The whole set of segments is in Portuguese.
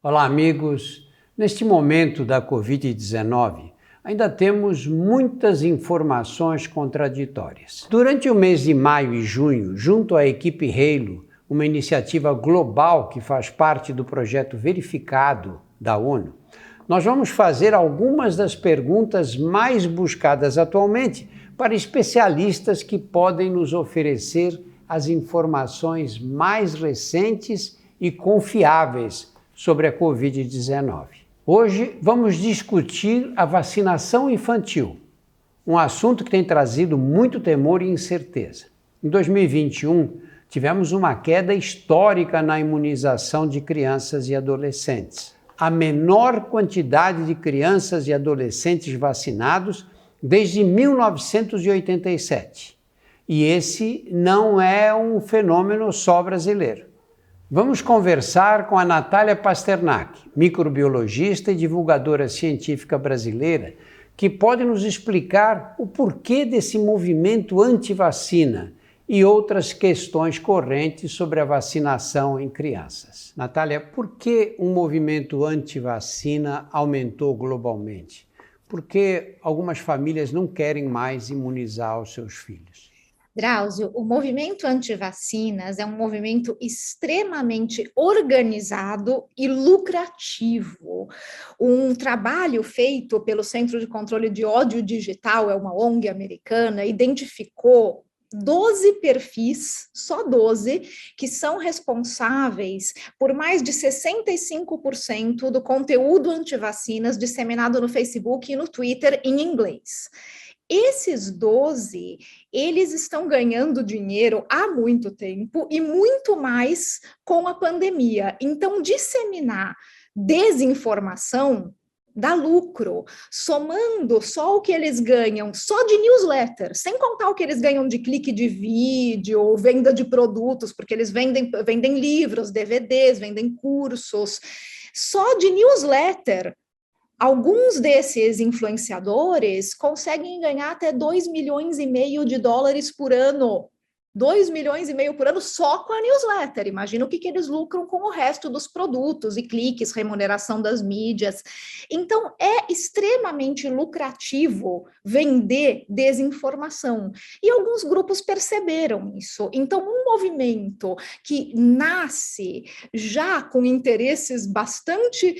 Olá, amigos. Neste momento da Covid-19, ainda temos muitas informações contraditórias. Durante o mês de maio e junho, junto à equipe Halo, uma iniciativa global que faz parte do projeto Verificado da ONU, nós vamos fazer algumas das perguntas mais buscadas atualmente para especialistas que podem nos oferecer as informações mais recentes e confiáveis sobre a Covid-19. Hoje vamos discutir a vacinação infantil, um assunto que tem trazido muito temor e incerteza. Em 2021, tivemos uma queda histórica na imunização de crianças e adolescentes. A menor quantidade de crianças e adolescentes vacinados desde 1987. E esse não é um fenômeno só brasileiro. Vamos conversar com a Natália Pasternak, microbiologista e divulgadora científica brasileira, que pode nos explicar o porquê desse movimento anti-vacina e outras questões correntes sobre a vacinação em crianças. Natália, por que o movimento anti-vacina aumentou globalmente? Por que algumas famílias não querem mais imunizar os seus filhos? Drauzio, o movimento anti-vacinas é um movimento extremamente organizado e lucrativo. Um trabalho feito pelo Centro de Controle de Ódio Digital, é uma ONG americana, identificou 12 perfis, só 12, que são responsáveis por mais de 65% do conteúdo anti-vacinas disseminado no Facebook e no Twitter em inglês. Esses 12, eles estão ganhando dinheiro há muito tempo e muito mais com a pandemia. Então, disseminar desinformação dá lucro, somando só o que eles ganham, só de newsletter, sem contar o que eles ganham de clique de vídeo ou venda de produtos, porque eles vendem livros, DVDs, vendem cursos, só de newsletter. Alguns desses influenciadores conseguem ganhar até 2,5 milhões de dólares por ano. 2,5 milhões por ano só com a newsletter. Imagina o que eles lucram com o resto dos produtos e cliques, remuneração das mídias. Então, é extremamente lucrativo vender desinformação. E alguns grupos perceberam isso. Então, um movimento que nasce já com interesses bastante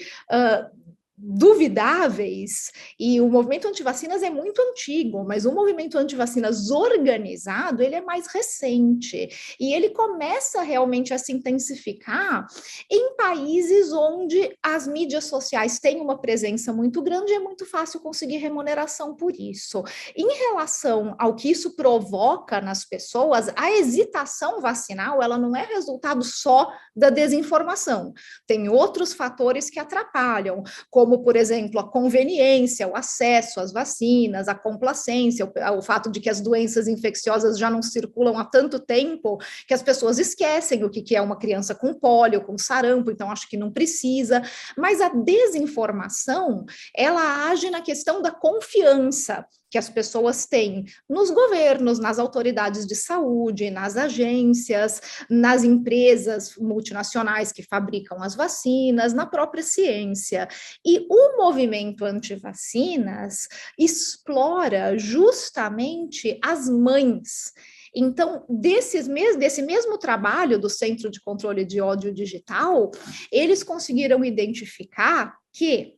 duvidáveis, e o movimento anti-vacinas é muito antigo, mas o movimento anti-vacinas organizado, ele é mais recente, e ele começa realmente a se intensificar em países onde as mídias sociais têm uma presença muito grande e é muito fácil conseguir remuneração por isso. Em relação ao que isso provoca nas pessoas, a hesitação vacinal, ela não é resultado só da desinformação, tem outros fatores que atrapalham, como, por exemplo, a conveniência, o acesso às vacinas, a complacência, o fato de que as doenças infecciosas já não circulam há tanto tempo que as pessoas esquecem o que é uma criança com pólio, com sarampo, então acho que não precisa. Mas a desinformação, ela age na questão da confiança que as pessoas têm nos governos, nas autoridades de saúde, nas agências, nas empresas multinacionais que fabricam as vacinas, na própria ciência. E o movimento anti-vacinas explora justamente as mães. Então, desse mesmo trabalho do Centro de Controle de Ódio Digital, eles conseguiram identificar que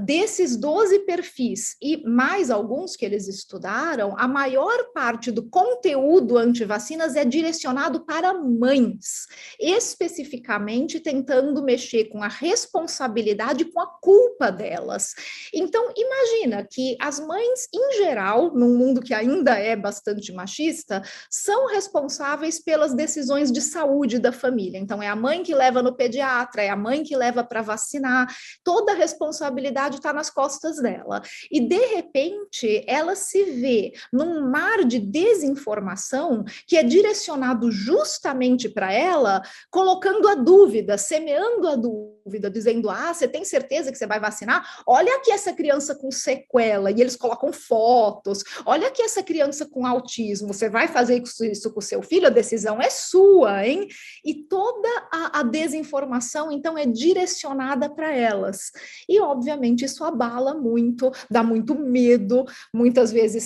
desses 12 perfis e mais alguns que eles estudaram, a maior parte do conteúdo anti-vacinas é direcionado para mães, especificamente tentando mexer com a responsabilidade, com a culpa delas. Então, imagina que as mães, em geral, num mundo que ainda é bastante machista, são responsáveis pelas decisões de saúde da família. Então, é a mãe que leva no pediatra, é a mãe que leva para vacinar. toda a responsabilidade está nas costas dela. E, de repente, ela se vê num mar de desinformação que é direcionado justamente para ela, colocando a dúvida, semeando a dúvida, dizendo, você tem certeza que você vai vacinar? Olha aqui essa criança com sequela, e eles colocam fotos, olha aqui essa criança com autismo, você vai fazer isso com o seu filho? A decisão é sua, hein? E toda a desinformação, então, é direcionada para elas. E, obviamente, isso abala muito, dá muito medo, muitas vezes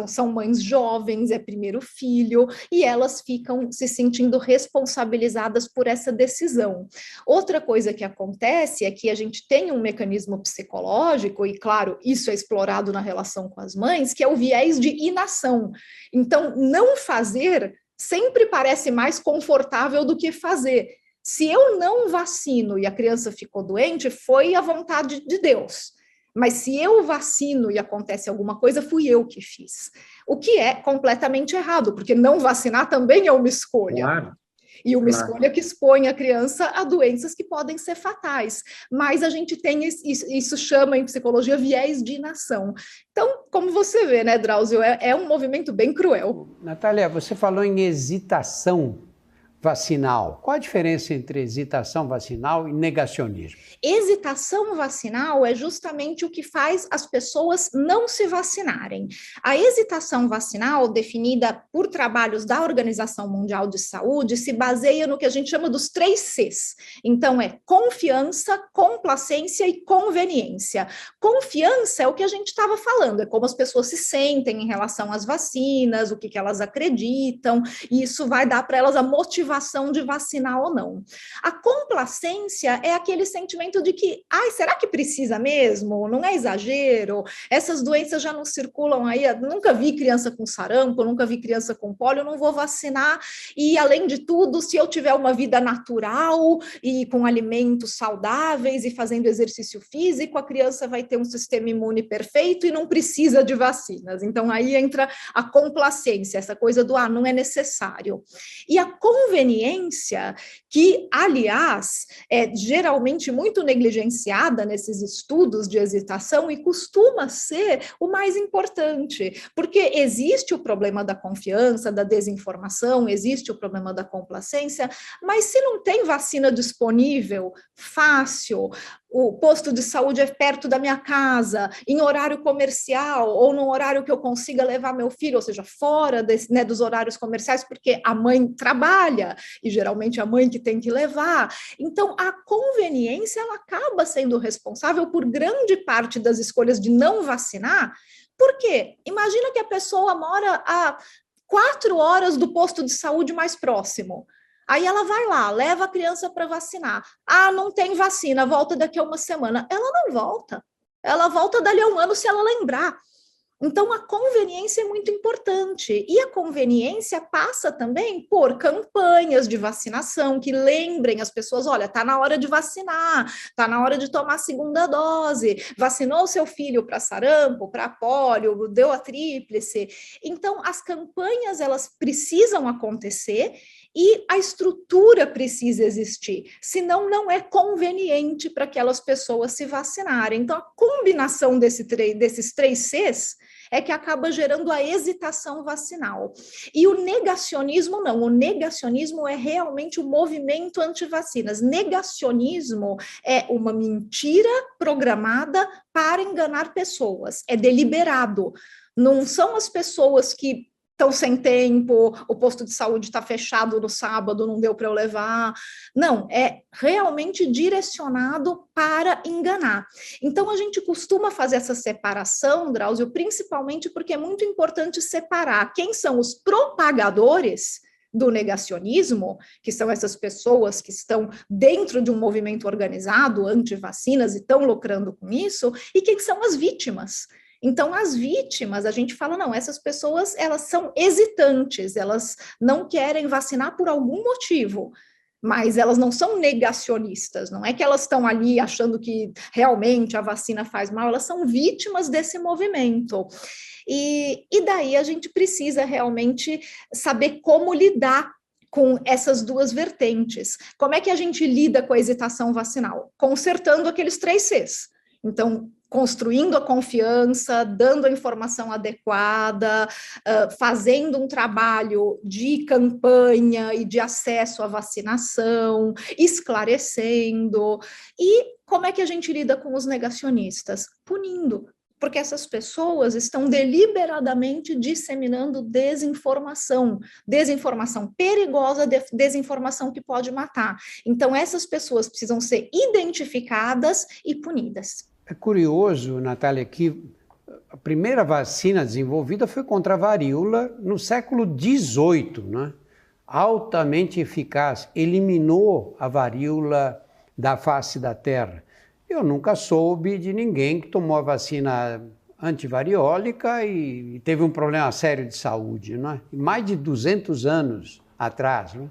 são mães jovens, é primeiro filho, e elas ficam se sentindo responsabilizadas por essa decisão. Outra coisa que acontece é que a gente tem um mecanismo psicológico, e claro, isso é explorado na relação com as mães, que é o viés de inação. Então, não fazer sempre parece mais confortável do que fazer. Se eu não vacino e a criança ficou doente, foi a vontade de Deus. Mas se eu vacino e acontece alguma coisa, fui eu que fiz. O que é completamente errado, porque não vacinar também é uma escolha. Claro. E uma escolha que expõe a criança a doenças que podem ser fatais. Mas a gente tem isso chama em psicologia viés de inação. Então, como você vê, né, Drauzio, é um movimento bem cruel. Natália, você falou em hesitação vacinal. Qual a diferença entre hesitação vacinal e negacionismo? Hesitação vacinal é justamente o que faz as pessoas não se vacinarem. A hesitação vacinal, definida por trabalhos da Organização Mundial de Saúde, se baseia no que a gente chama dos 3 Cs. Então, é confiança, complacência e conveniência. Confiança é o que a gente estava falando, é como as pessoas se sentem em relação às vacinas, o que elas acreditam, e isso vai dar para elas a motivação de vacinar ou não. A complacência é aquele sentimento de que, será que precisa mesmo? Não é exagero? Essas doenças já não circulam aí, nunca vi criança com sarampo, nunca vi criança com pólio, não vou vacinar, e além de tudo, se eu tiver uma vida natural e com alimentos saudáveis e fazendo exercício físico, a criança vai ter um sistema imune perfeito e não precisa de vacinas. Então aí entra a complacência, essa coisa do não é necessário. E a conveniência, que, aliás, é geralmente muito negligenciada nesses estudos de hesitação e costuma ser o mais importante, porque existe o problema da confiança, da desinformação, existe o problema da complacência, mas se não tem vacina disponível, fácil, o posto de saúde é perto da minha casa, em horário comercial, ou num horário que eu consiga levar meu filho, ou seja, fora dos horários comerciais, porque a mãe trabalha, e geralmente é a mãe que tem que levar. Então, a conveniência, ela acaba sendo responsável por grande parte das escolhas de não vacinar. Por quê? Imagina que a pessoa mora a 4 horas do posto de saúde mais próximo. Aí ela vai lá, leva a criança para vacinar. Não tem vacina, volta daqui a uma semana. Ela não volta. Ela volta dali a um ano se ela lembrar. Então, a conveniência é muito importante. E a conveniência passa também por campanhas de vacinação que lembrem as pessoas, olha, está na hora de vacinar, está na hora de tomar a segunda dose, vacinou o seu filho para sarampo, para pólio, deu a tríplice. Então, as campanhas, elas precisam acontecer e a estrutura precisa existir, senão não é conveniente para aquelas pessoas se vacinarem. Então, a combinação desses 3 Cs é que acaba gerando a hesitação vacinal. E o negacionismo não, o negacionismo é realmente o movimento anti-vacinas. Negacionismo é uma mentira programada para enganar pessoas, é deliberado. Não são as pessoas que estão sem tempo, o posto de saúde está fechado no sábado, não deu para eu levar. Não, é realmente direcionado para enganar. Então, a gente costuma fazer essa separação, Drauzio, principalmente porque é muito importante separar quem são os propagadores do negacionismo, que são essas pessoas que estão dentro de um movimento organizado anti-vacinas e estão lucrando com isso, e quem são as vítimas. Então, as vítimas, a gente fala, não, essas pessoas, elas são hesitantes, elas não querem vacinar por algum motivo, mas elas não são negacionistas, não é que elas estão ali achando que realmente a vacina faz mal, elas são vítimas desse movimento. E daí a gente precisa realmente saber como lidar com essas duas vertentes. Como é que a gente lida com a hesitação vacinal? Consertando aqueles 3 Cs. Então, construindo a confiança, dando a informação adequada, fazendo um trabalho de campanha e de acesso à vacinação, esclarecendo. E como é que a gente lida com os negacionistas? Punindo. Porque essas pessoas estão deliberadamente disseminando desinformação perigosa, desinformação que pode matar. Então, essas pessoas precisam ser identificadas e punidas. É curioso, Natália, que a primeira vacina desenvolvida foi contra a varíola no século XVIII, né? Altamente eficaz, eliminou a varíola da face da terra. Eu nunca soube de ninguém que tomou a vacina antivariólica e teve um problema sério de saúde, não é? Mais de 200 anos atrás. Não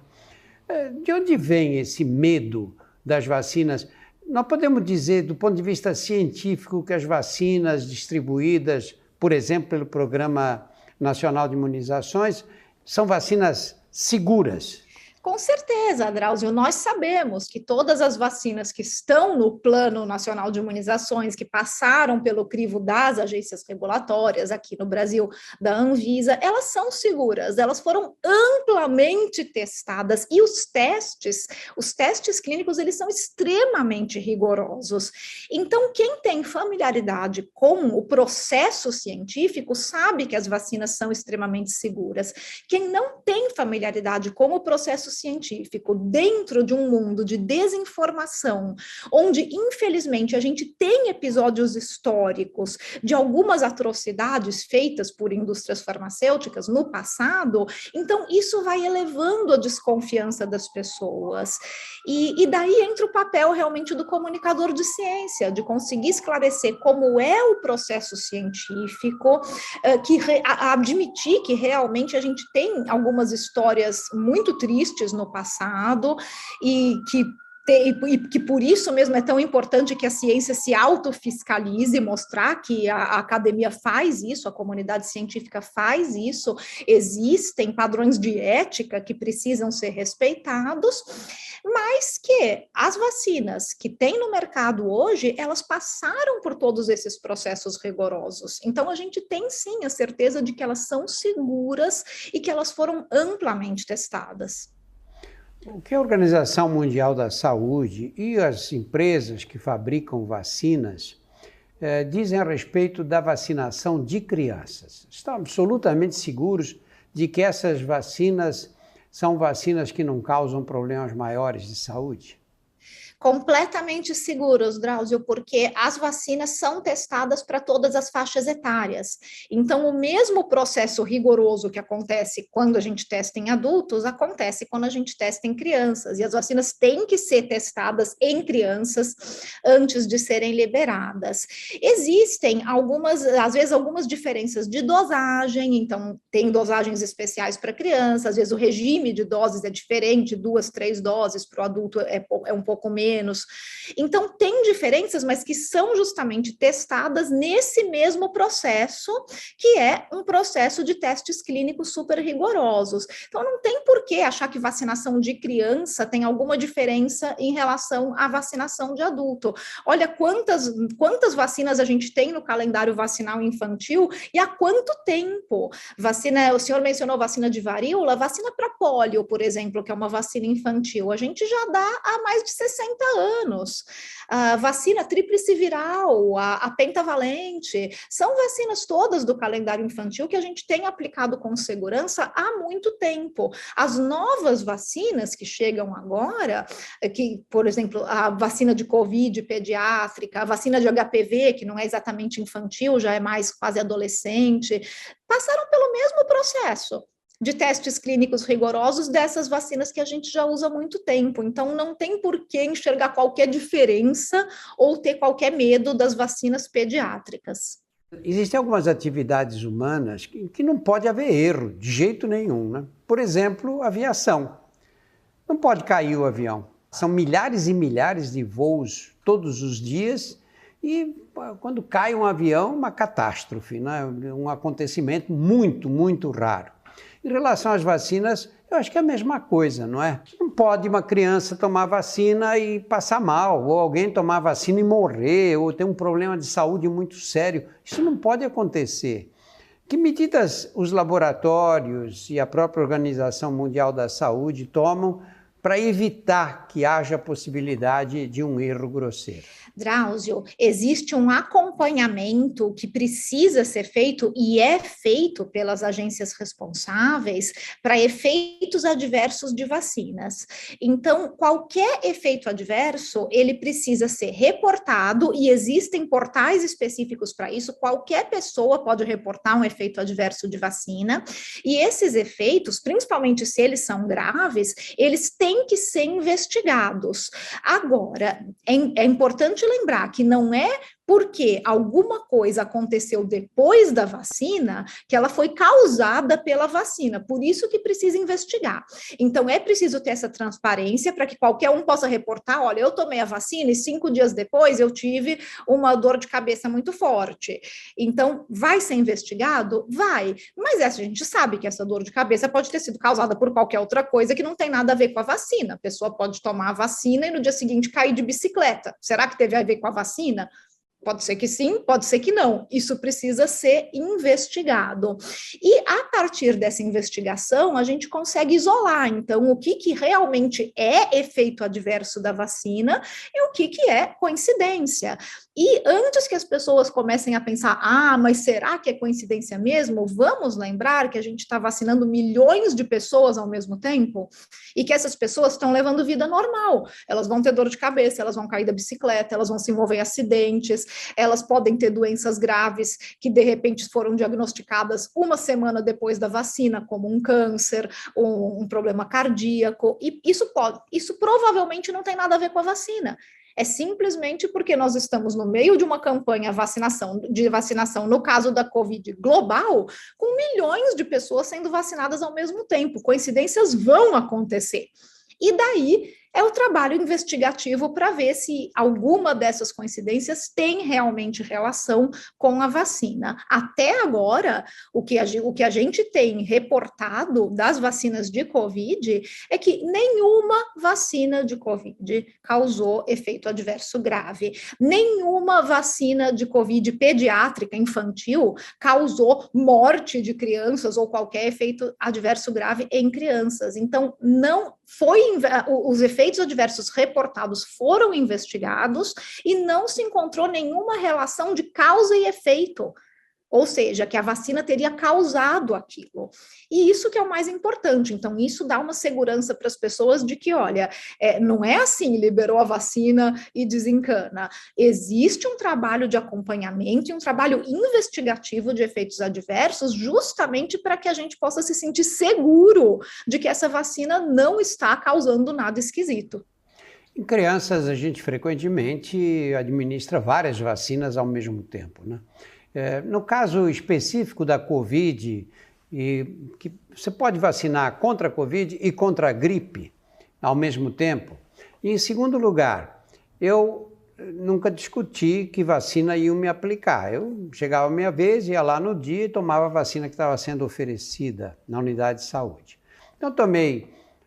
é? De onde vem esse medo das vacinas? Nós podemos dizer, do ponto de vista científico, que as vacinas distribuídas, por exemplo, pelo Programa Nacional de Imunizações, são vacinas seguras. Com certeza, Drauzio, nós sabemos que todas as vacinas que estão no Plano Nacional de Imunizações, que passaram pelo crivo das agências regulatórias, aqui no Brasil, da Anvisa, elas são seguras, elas foram amplamente testadas e os testes clínicos, eles são extremamente rigorosos. Então, quem tem familiaridade com o processo científico sabe que as vacinas são extremamente seguras. Quem não tem familiaridade com o processo científico dentro de um mundo de desinformação, onde, infelizmente, a gente tem episódios históricos de algumas atrocidades feitas por indústrias farmacêuticas no passado, então isso vai elevando a desconfiança das pessoas. E daí entra o papel realmente do comunicador de ciência, de conseguir esclarecer como é o processo científico, admitir que realmente a gente tem algumas histórias muito tristes no passado e que por isso mesmo é tão importante que a ciência se autofiscalize, mostrar que a academia faz isso, a comunidade científica faz isso, existem padrões de ética que precisam ser respeitados, mas que as vacinas que tem no mercado hoje, elas passaram por todos esses processos rigorosos. Então, a gente tem sim a certeza de que elas são seguras e que elas foram amplamente testadas. O que a Organização Mundial da Saúde e as empresas que fabricam vacinas dizem a respeito da vacinação de crianças? Estão absolutamente seguros de que essas vacinas são vacinas que não causam problemas maiores de saúde? Completamente seguros, Drauzio, porque as vacinas são testadas para todas as faixas etárias. Então, o mesmo processo rigoroso que acontece quando a gente testa em adultos, acontece quando a gente testa em crianças. E as vacinas têm que ser testadas em crianças antes de serem liberadas. Existem às vezes, algumas diferenças de dosagem, então, tem dosagens especiais para crianças, às vezes o regime de doses é diferente, 2, 3 doses, para o adulto é um pouco menos. Então, tem diferenças, mas que são justamente testadas nesse mesmo processo, que é um processo de testes clínicos super rigorosos. Então, não tem por que achar que vacinação de criança tem alguma diferença em relação à vacinação de adulto. Olha quantas vacinas a gente tem no calendário vacinal infantil e há quanto tempo. O senhor mencionou vacina de varíola, vacina para pólio, por exemplo, que é uma vacina infantil, a gente já dá há mais de 60 anos. A vacina tríplice viral, a pentavalente, são vacinas todas do calendário infantil que a gente tem aplicado com segurança há muito tempo. As novas vacinas que chegam agora, que, por exemplo, a vacina de Covid pediátrica, a vacina de HPV, que não é exatamente infantil, já é mais quase adolescente, passaram pelo mesmo processo de testes clínicos rigorosos dessas vacinas que a gente já usa há muito tempo. Então, não tem por que enxergar qualquer diferença ou ter qualquer medo das vacinas pediátricas. Existem algumas atividades humanas que não pode haver erro, de jeito nenhum, né? Por exemplo, aviação. Não pode cair o avião. São milhares e milhares de voos todos os dias e quando cai um avião, uma catástrofe, né? Um acontecimento muito, muito raro. Em relação às vacinas, eu acho que é a mesma coisa, não é? Não pode uma criança tomar vacina e passar mal, ou alguém tomar vacina e morrer, ou ter um problema de saúde muito sério. Isso não pode acontecer. Que medidas os laboratórios e a própria Organização Mundial da Saúde tomam para evitar que haja possibilidade de um erro grosseiro? Drauzio, existe um acompanhamento que precisa ser feito e é feito pelas agências responsáveis para efeitos adversos de vacinas. Então, qualquer efeito adverso, ele precisa ser reportado e existem portais específicos para isso. Qualquer pessoa pode reportar um efeito adverso de vacina e esses efeitos, principalmente se eles são graves, eles têm que ser investigados. Agora, é importante lembrar que não é porque alguma coisa aconteceu depois da vacina que ela foi causada pela vacina, por isso que precisa investigar. Então, é preciso ter essa transparência para que qualquer um possa reportar, olha, eu tomei a vacina e 5 dias depois eu tive uma dor de cabeça muito forte. Então, vai ser investigado? Vai. Mas a gente sabe que essa dor de cabeça pode ter sido causada por qualquer outra coisa que não tem nada a ver com a vacina. A pessoa pode tomar a vacina e no dia seguinte cair de bicicleta. Será que teve a ver com a vacina? Pode ser que sim, pode ser que não. Isso precisa ser investigado. E a partir dessa investigação, a gente consegue isolar, então, o que realmente é efeito adverso da vacina e o que é coincidência. E antes que as pessoas comecem a pensar, mas será que é coincidência mesmo? Vamos lembrar que a gente está vacinando milhões de pessoas ao mesmo tempo e que essas pessoas estão levando vida normal. Elas vão ter dor de cabeça, elas vão cair da bicicleta, elas vão se envolver em acidentes, elas podem ter doenças graves que, de repente, foram diagnosticadas uma semana depois da vacina, como um câncer, um problema cardíaco, e isso provavelmente não tem nada a ver com a vacina. É simplesmente porque nós estamos no meio de uma campanha de vacinação, no caso da Covid global, com milhões de pessoas sendo vacinadas ao mesmo tempo. Coincidências vão acontecer. E daí é o trabalho investigativo para ver se alguma dessas coincidências tem realmente relação com a vacina. Até agora, o que a gente tem reportado das vacinas de Covid é que nenhuma vacina de Covid causou efeito adverso grave. Nenhuma vacina de Covid pediátrica infantil causou morte de crianças ou qualquer efeito adverso grave em crianças. Então, não foi os efeitos adversos reportados foram investigados e não se encontrou nenhuma relação de causa e efeito, ou seja, que a vacina teria causado aquilo. E isso que é o mais importante. Então, isso dá uma segurança para as pessoas de que, olha, não é assim, liberou a vacina e desencana. Existe um trabalho de acompanhamento e um trabalho investigativo de efeitos adversos justamente para que a gente possa se sentir seguro de que essa vacina não está causando nada esquisito. Em crianças, a gente frequentemente administra várias vacinas ao mesmo tempo, né? No caso específico da Covid, que você pode vacinar contra a Covid e contra a gripe ao mesmo tempo. E, em segundo lugar, eu nunca discuti que vacina iam me aplicar. Eu chegava a minha vez, ia lá no dia e tomava a vacina que estava sendo oferecida na unidade de saúde. Então, tomei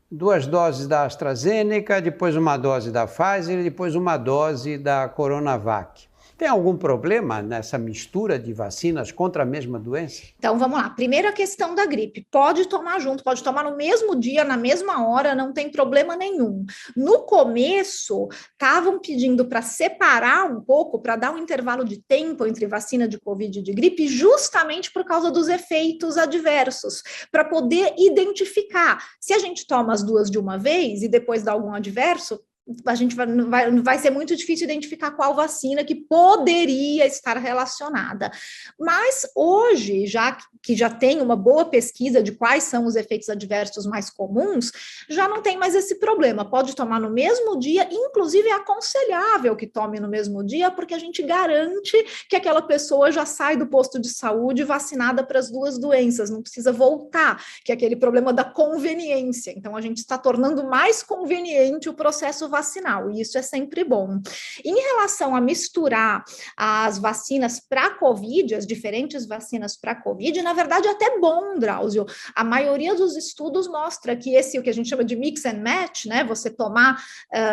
2 doses da AstraZeneca, depois uma dose da Pfizer e depois uma dose da Coronavac. Tem algum problema nessa mistura de vacinas contra a mesma doença? Então, vamos lá. Primeiro, a questão da gripe. Pode tomar junto, pode tomar no mesmo dia, na mesma hora, não tem problema nenhum. No começo, estavam pedindo para separar um pouco, para dar um intervalo de tempo entre vacina de Covid e de gripe, justamente por causa dos efeitos adversos, para poder identificar. Se a gente toma as duas de uma vez e depois dá algum adverso, a gente vai ser muito difícil identificar qual vacina que poderia estar relacionada. Mas hoje, já tem uma boa pesquisa de quais são os efeitos adversos mais comuns, já não tem mais esse problema. Pode tomar no mesmo dia, inclusive é aconselhável que tome no mesmo dia, porque a gente garante que aquela pessoa já sai do posto de saúde vacinada para as duas doenças, não precisa voltar, que é aquele problema da conveniência. Então, a gente está tornando mais conveniente o processo vacinal, e isso é sempre bom. Em relação a misturar as vacinas para COVID, as diferentes vacinas para COVID, na verdade é até bom, Drauzio. A maioria dos estudos mostra que esse, o que a gente chama de mix and match, né, você tomar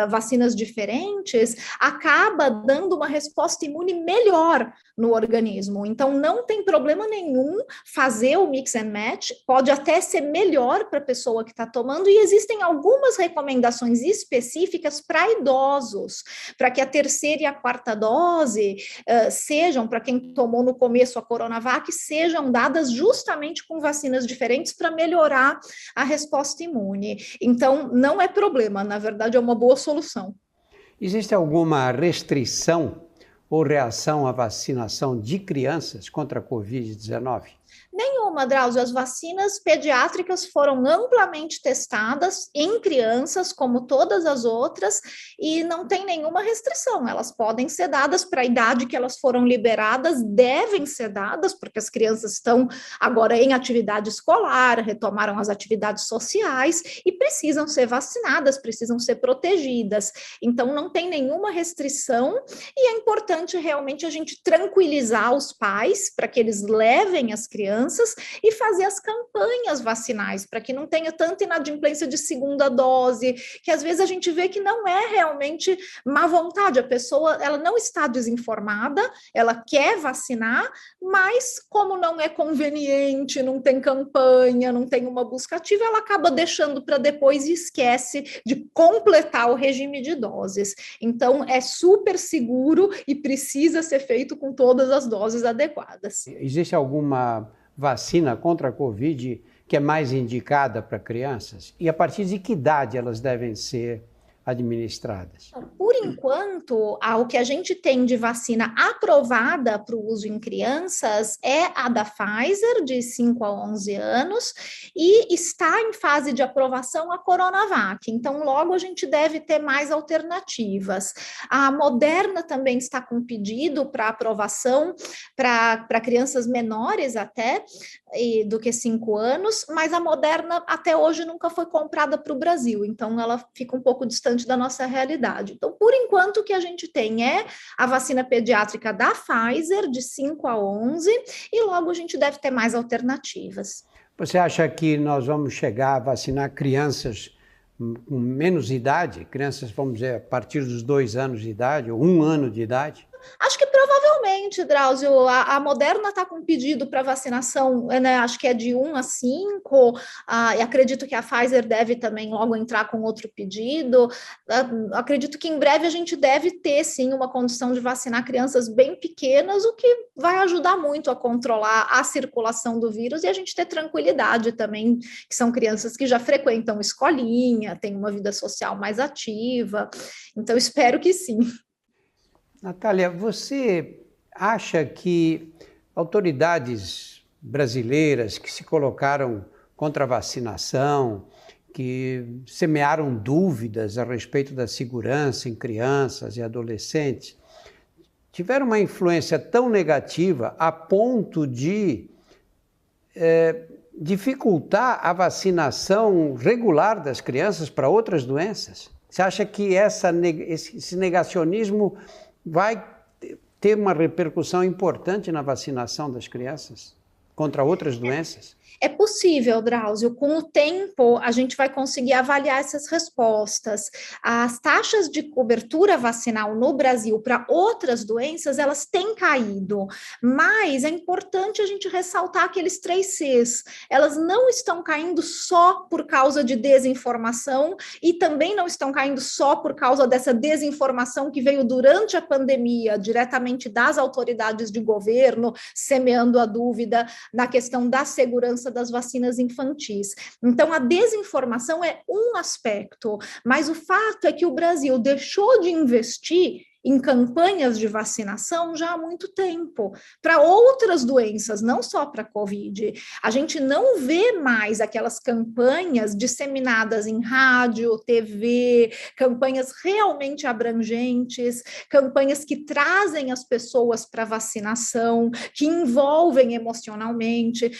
vacinas diferentes, acaba dando uma resposta imune melhor no organismo. Então, não tem problema nenhum fazer o mix and match, pode até ser melhor para a pessoa que está tomando, e existem algumas recomendações específicas para idosos, para que a terceira e a quarta dose sejam, para quem tomou no começo a Coronavac, sejam dadas justamente com vacinas diferentes para melhorar a resposta imune. Então, não é problema, na verdade é uma boa solução. Existe alguma restrição ou reação à vacinação de crianças contra a Covid-19? Nenhuma, Drauzio. As vacinas pediátricas foram amplamente testadas em crianças, como todas as outras, e não tem nenhuma restrição. Elas podem ser dadas para a idade que elas foram liberadas, devem ser dadas, porque as crianças estão agora em atividade escolar, retomaram as atividades sociais e precisam ser vacinadas, precisam ser protegidas. Então, não tem nenhuma restrição, e é importante realmente a gente tranquilizar os pais para que eles levem as crianças e fazer as campanhas vacinais, para que não tenha tanta inadimplência de segunda dose, que às vezes a gente vê que não é realmente má vontade, a pessoa ela não está desinformada, ela quer vacinar, mas como não é conveniente, não tem campanha, não tem uma busca ativa, ela acaba deixando para depois e esquece de completar o regime de doses. Então, é super seguro e precisa ser feito com todas as doses adequadas. Existe alguma vacina contra a Covid que é mais indicada para crianças? E a partir de que idade elas devem ser administradas? Por enquanto, o que a gente tem de vacina aprovada para o uso em crianças é a da Pfizer, de 5 a 11 anos, e está em fase de aprovação a Coronavac. Então, logo a gente deve ter mais alternativas. A Moderna também está com pedido para aprovação para crianças menores até do que 5 anos, mas a Moderna até hoje nunca foi comprada para o Brasil, então ela fica um pouco distante da nossa realidade. Então, por enquanto, o que a gente tem é a vacina pediátrica da Pfizer, de 5 a 11, e logo a gente deve ter mais alternativas. Você acha que nós vamos chegar a vacinar crianças com menos idade? Crianças, vamos dizer, a partir dos 2 anos de idade ou 1 ano de idade? Acho que provavelmente, Drauzio, a Moderna está com pedido para vacinação, né, acho que é de 1 a 5, e acredito que a Pfizer deve também logo entrar com outro pedido. Acredito que em breve a gente deve ter, sim, uma condição de vacinar crianças bem pequenas, o que vai ajudar muito a controlar a circulação do vírus e a gente ter tranquilidade também, que são crianças que já frequentam escolinha, têm uma vida social mais ativa, então espero que sim. Natália, você acha que autoridades brasileiras que se colocaram contra a vacinação, que semearam dúvidas a respeito da segurança em crianças e adolescentes, tiveram uma influência tão negativa a ponto de dificultar a vacinação regular das crianças para outras doenças? Você acha que esse negacionismo vai ter uma repercussão importante na vacinação das crianças contra outras doenças? É possível, Drauzio. Com o tempo, a gente vai conseguir avaliar essas respostas. As taxas de cobertura vacinal no Brasil para outras doenças, elas têm caído, mas é importante a gente ressaltar aqueles 3 Cs. Elas não estão caindo só por causa de desinformação e também não estão caindo só por causa dessa desinformação que veio durante a pandemia, diretamente das autoridades de governo, semeando a dúvida na questão da segurança das vacinas infantis. Então, a desinformação é um aspecto, mas o fato é que o Brasil deixou de investir em campanhas de vacinação já há muito tempo, para outras doenças, não só para a Covid. A gente não vê mais aquelas campanhas disseminadas em rádio, TV, campanhas realmente abrangentes, campanhas que trazem as pessoas para vacinação, que envolvem emocionalmente.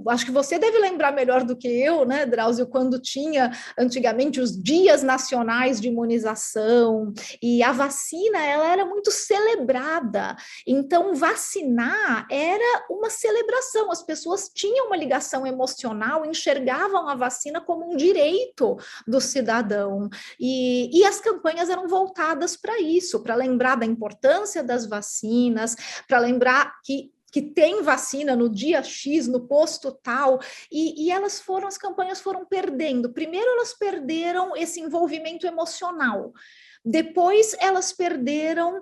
Acho que você deve lembrar melhor do que eu, né, Drauzio, quando tinha antigamente os dias nacionais de imunização, e a vacina ela era muito celebrada. Então, vacinar era uma celebração, as pessoas tinham uma ligação emocional, enxergavam a vacina como um direito do cidadão, e as campanhas eram voltadas para isso, para lembrar da importância das vacinas, para lembrar que tem vacina no dia X, no posto tal, e as campanhas foram perdendo. Primeiro elas perderam esse envolvimento emocional, depois elas perderam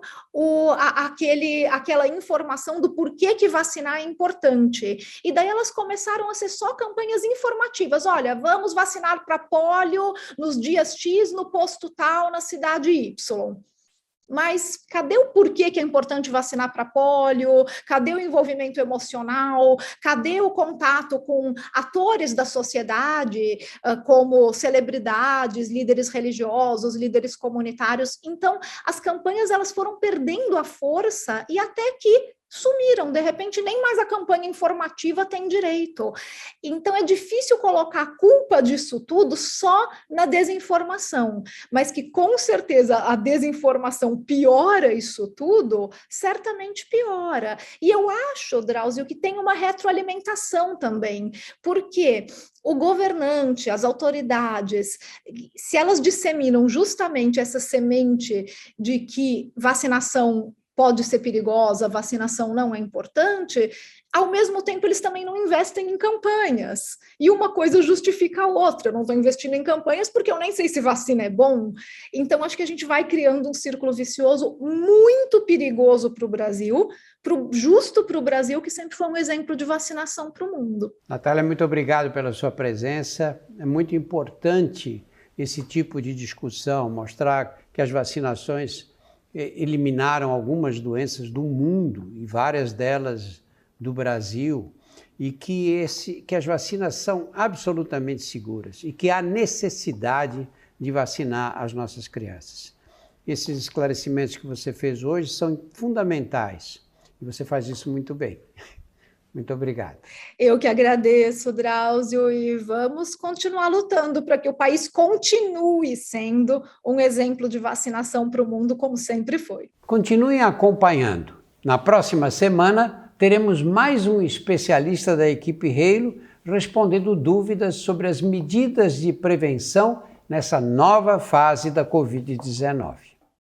aquela informação do porquê que vacinar é importante, e daí elas começaram a ser só campanhas informativas. Olha, vamos vacinar para pólio nos dias X, no posto tal, na cidade Y. Mas cadê o porquê que é importante vacinar para pólio? Cadê o envolvimento emocional? Cadê o contato com atores da sociedade, como celebridades, líderes religiosos, líderes comunitários? Então, as campanhas elas foram perdendo a força e até que sumiram, de repente nem mais a campanha informativa tem direito. Então é difícil colocar a culpa disso tudo só na desinformação, mas que com certeza a desinformação piora isso tudo, certamente piora. E eu acho, Drauzio, que tem uma retroalimentação também, porque o governante, as autoridades, se elas disseminam justamente essa semente de que vacinação pode ser perigosa, vacinação não é importante, ao mesmo tempo eles também não investem em campanhas. E uma coisa justifica a outra. Eu não estou investindo em campanhas porque eu nem sei se vacina é bom. Então, acho que a gente vai criando um círculo vicioso muito perigoso para o Brasil, justo para o Brasil, que sempre foi um exemplo de vacinação para o mundo. Natália, muito obrigado pela sua presença. É muito importante esse tipo de discussão, mostrar que as vacinações eliminaram algumas doenças do mundo, e várias delas do Brasil, e que as vacinas são absolutamente seguras e que há necessidade de vacinar as nossas crianças. Esses esclarecimentos que você fez hoje são fundamentais e você faz isso muito bem. Muito obrigado. Eu que agradeço, Drauzio, e vamos continuar lutando para que o país continue sendo um exemplo de vacinação para o mundo, como sempre foi. Continuem acompanhando. Na próxima semana, teremos mais um especialista da equipe Halo respondendo dúvidas sobre as medidas de prevenção nessa nova fase da Covid-19.